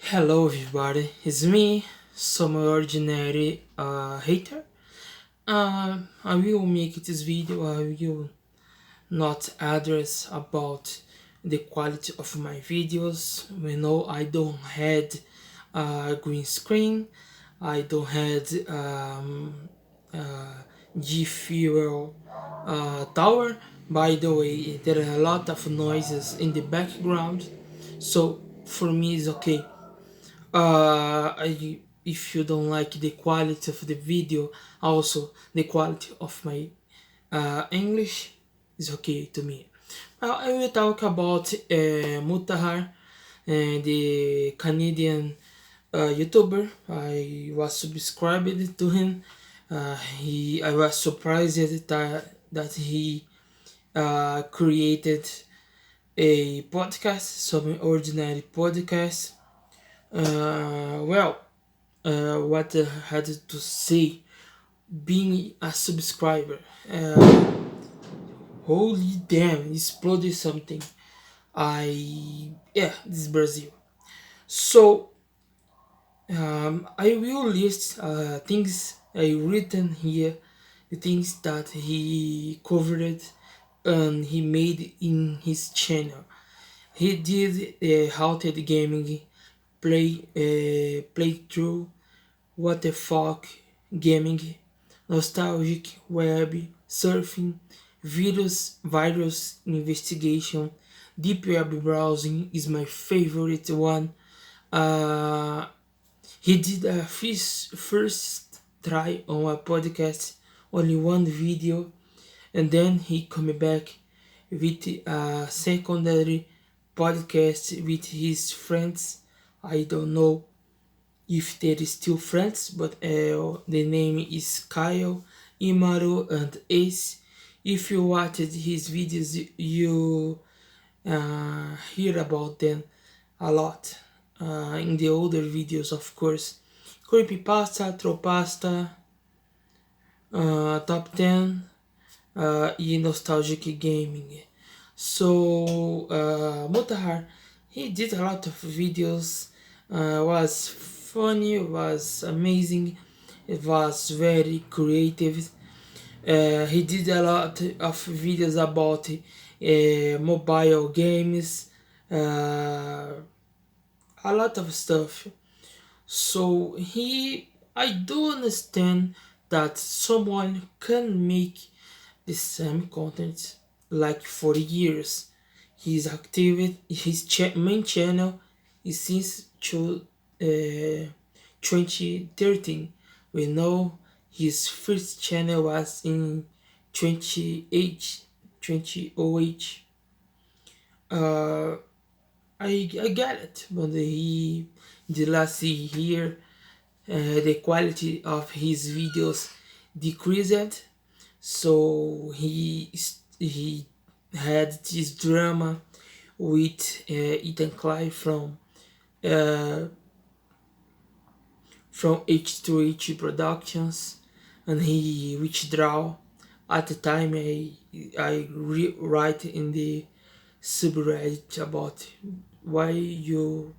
Hello everybody, it's me, Someordinary hater. I will make this video, I will not address about the quality of my videos. We know I don't had a green screen, I don't had uh, G Fuel tower. By the way, there are a lot of noises in the background, so for me it's okay. If you don't like the quality of the video, also the quality of my English is okay to me. I will talk about Mutahar, the Canadian YouTuber. I was subscribed to him. I was surprised that he created a podcast, some ordinary podcast. What I had to say, being a subscriber, holy damn, exploded something. This is Brazil. So I will list things I written here, the things that he covered and he made in his channel. He did halted gaming playthrough, what the fuck gaming, nostalgic web surfing, virus investigation, deep web browsing is my favorite one. Uh, he did a first try on a podcast, only one video, and then he come back with a secondary podcast with his friends. I don't know if they're still friends, but the name is Kyle, Imaru, and Ace. If you watched his videos, you hear about them a lot. In the older videos, of course. Creepypasta, Tropasta, Top 10, e Nostalgic Gaming. So, Mutahar, he did a lot of videos, was funny, was amazing, it was very creative. He did a lot of videos about mobile games, a lot of stuff. So I do understand that someone can make the same content like for years. He's active. His main channel is since 2013. We know his first channel was in 2008. 2008. Uh, I get it, but the last year the quality of his videos decreased, so he had this drama with Ethan Clive uh, from H2H Productions, and he withdrew. At the time, I write in the subreddit about why you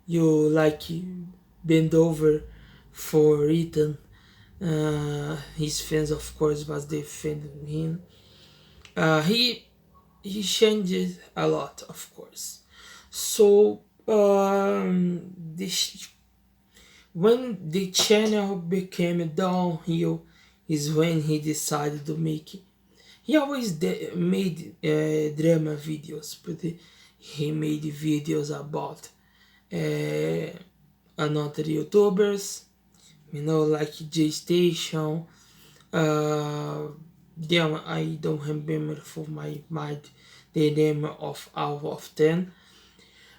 like bend over for Ethan. His fans, of course, was defending him. He changed a lot, of course. So when the channel became downhill is when he decided to make it. He always made drama videos, but he made videos about another YouTubers, like J Station. Then I don't remember for my mind the name of all of them,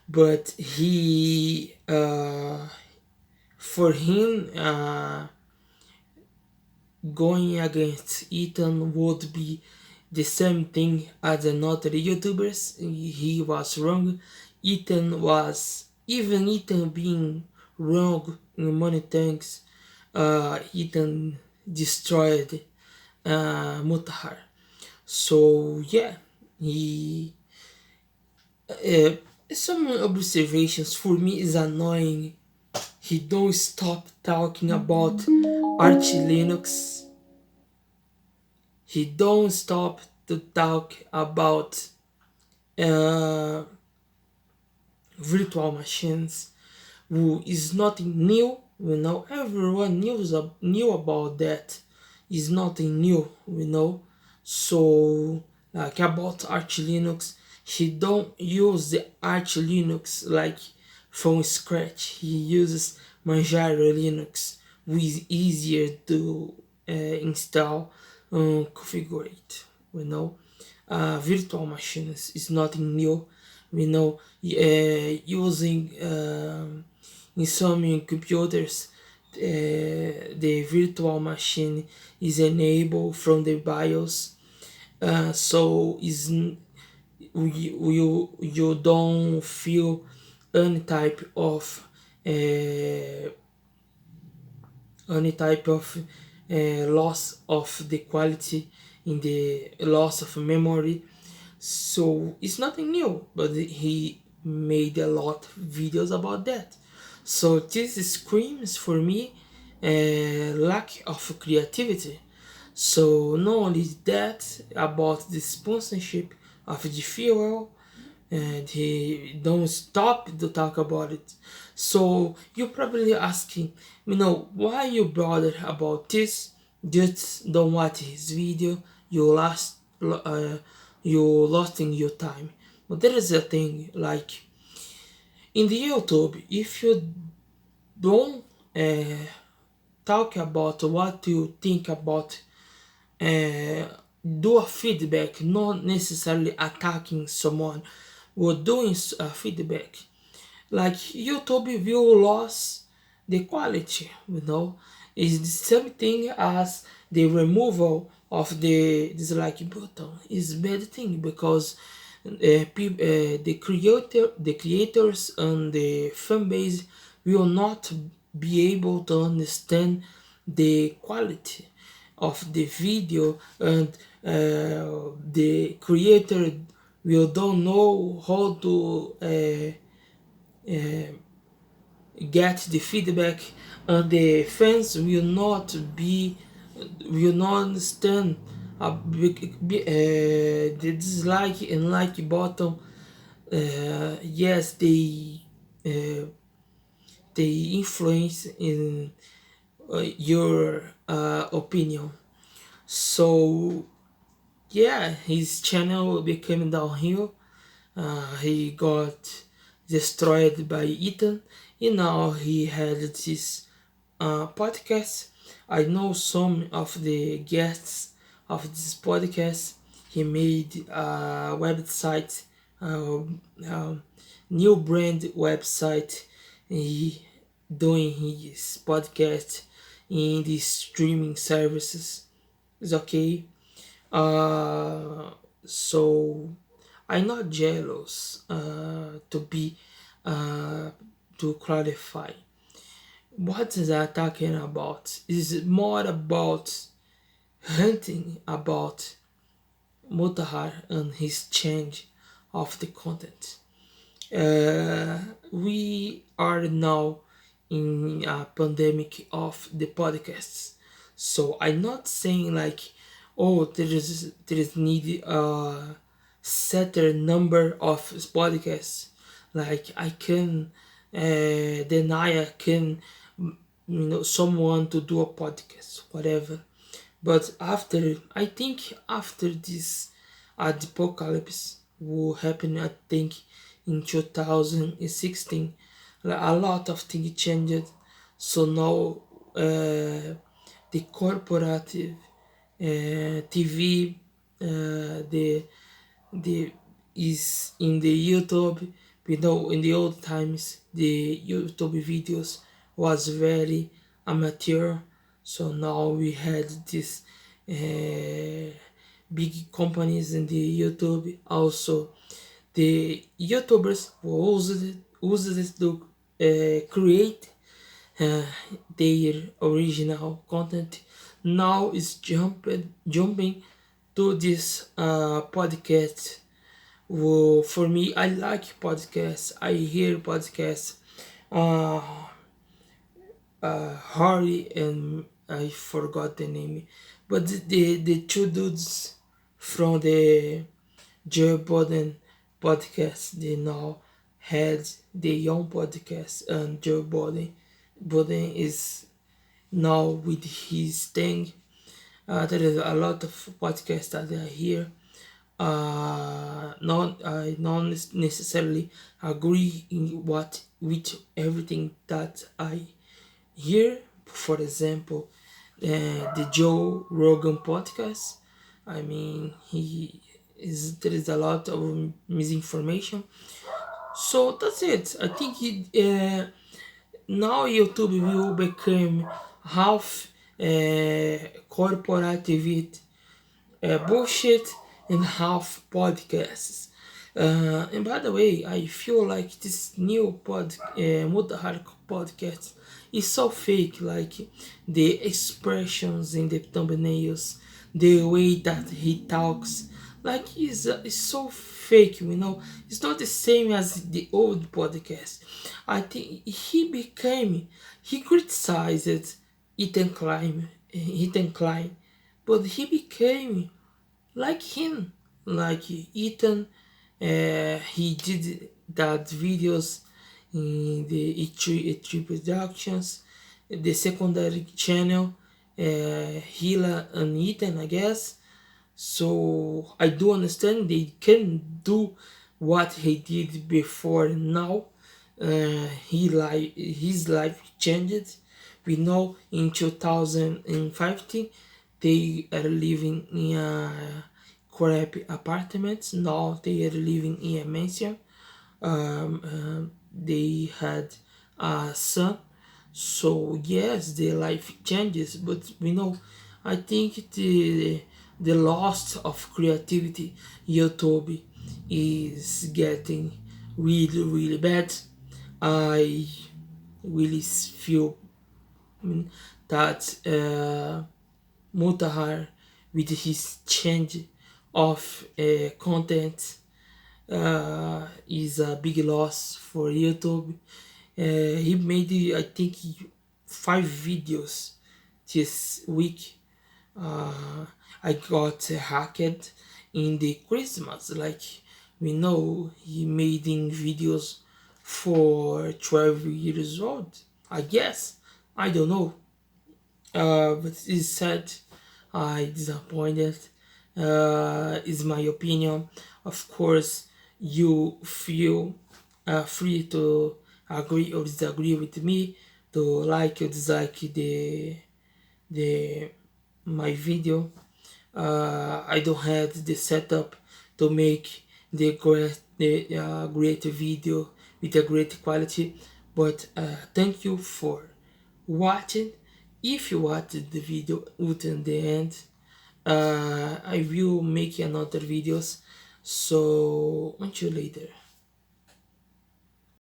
but he for him going against Ethan would be the same thing as another YouTubers. He was wrong. Ethan being wrong in many things, Ethan destroyed Mutahar. So yeah, he Some observations for me is annoying. He don't stop talking about Arch Linux. He don't stop to talk about uh, virtual machines, who is nothing new. Everyone knew about that. Is nothing new. So like about Arch Linux, he don't use the Arch Linux like from scratch. He uses Manjaro Linux, which is easier to install and configure it. Virtual machines is nothing new. Using in some computers, the virtual machine is enabled from the BIOS, so is you don't feel any type of uh, loss of the quality in the loss of memory. So it's nothing new, but he made a lot of videos about that. So this screams for me lack of creativity. So not only that, about the sponsorship of the fuel, and he don't stop to talk about it. So you're probably asking, why you bother about this? Just don't watch his video. You lost in your time. But there is a thing, like in the YouTube, if you don't talk about what you think about, uh, do a feedback, not necessarily attacking someone, or doing a feedback, like YouTube will lose the quality. It's the same thing as the removal of the dislike button. Is bad thing because the creators and the fan base will not be able to understand the quality of the video, and the creator will don't know how to get the feedback, and the fans will not understand the dislike and like button. Yes, uh, they influence in your opinion. So yeah, his channel became downhill. He got destroyed by Ethan, and now he had this podcast. I know some of the guests of this podcast. He made a website, uh, new brand website. He doing his podcast in the streaming services. It's okay. Uh, so I'm not jealous. To clarify, what is that talking about? Is more about hunting about Mutahar and his change of the content. Uh, we are now in a pandemic of the podcasts, so I'm not saying like, oh, there is need a certain number of podcasts. Like I can deny, I can someone to do a podcast, whatever. But I think after this apocalypse will happen, I think in 2016, a lot of things changed. So now the corporative TV, the is in the YouTube. We know in the old times the YouTube videos was very amateur, so now we had this big companies in the YouTube. Also, the YouTubers who used it to create uh, their original content now is jumping to this podcast Well, for me, I like podcasts. I hear podcasts. Uh, Harry and I forgot the name, but the two dudes from the Joe Budden podcast, they now had their own podcast, and Joe Budden is now with his thing. There is a lot of podcasts that I hear. Not I not necessarily agree in what with everything that I hear. For example, the Joe Rogan podcast. I mean, he is there is a lot of misinformation. So that's it. I think now YouTube will become half corporative bullshit and half podcasts. And by the way, I feel like this new Mutahar podcast is so fake. Like the expressions in the thumbnails, the way that he talks, like is so fake. It's not the same as the old podcast. I think he criticized Ethan Klein, but he became like him, like Ethan. He did that videos in the E3 Productions, the secondary channel, Hila and Ethan, I guess. So I do understand they can do what he did before now. His life changed. We know in 2015 they are living in a crappy apartment. Now they are living in a mansion. They had a son, so yes, their life changes. But I think the loss of creativity YouTube is getting really really bad. I really feel that Mutahar, with his change of content, is a big loss for YouTube. He made, I think, 5 videos this week. I got hacked in the Christmas. Like we know, he making videos for 12 years old. I guess. I don't know. But it's sad. I disappointed. Is my opinion. Of course, you feel free to agree or disagree with me, to like or dislike the my video. I don't have the setup to make the great video with a great quality, but thank you for watching. If you watched the video until the end, I will make another videos. So until later.